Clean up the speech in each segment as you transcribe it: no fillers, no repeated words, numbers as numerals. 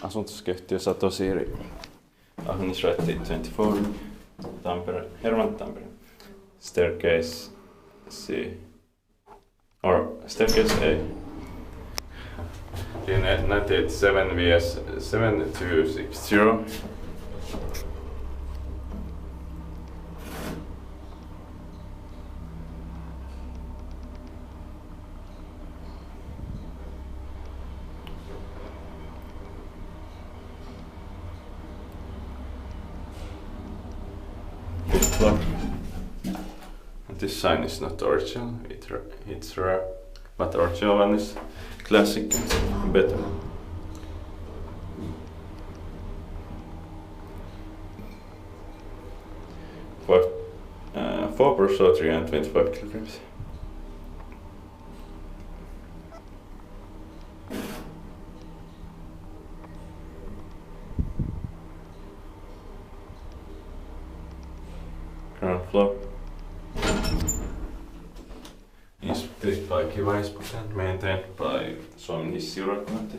Asuntoskeittiö Satosiiri, Ahvenisraitti 24, Tampere, Hervanta, Tampere. Staircase C, or staircase A. In 1987 vs 7260. This sign is not original, it's rare, but the original one is classic and better. For 4 per show 325 kilograms. Ground floor is built by Kivaisbook and maintained by Suomen hissiurakointi.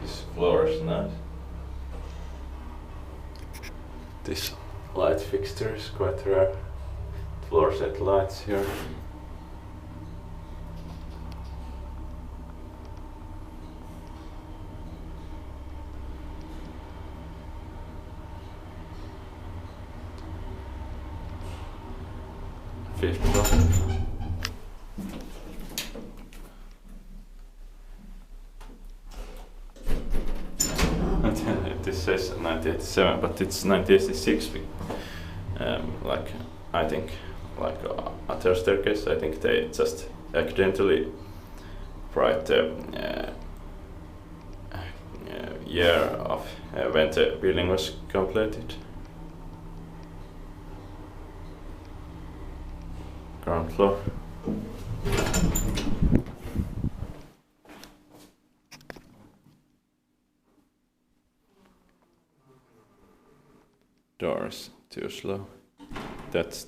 This floor is nice. This light fixture is quite rare. Floor set lights here. Fifth floor. This says 1987, but it's 1986. Like I think, like other staircase, I think they just accidentally write the year of when the building was completed. Ground floor. Doors too slow. That's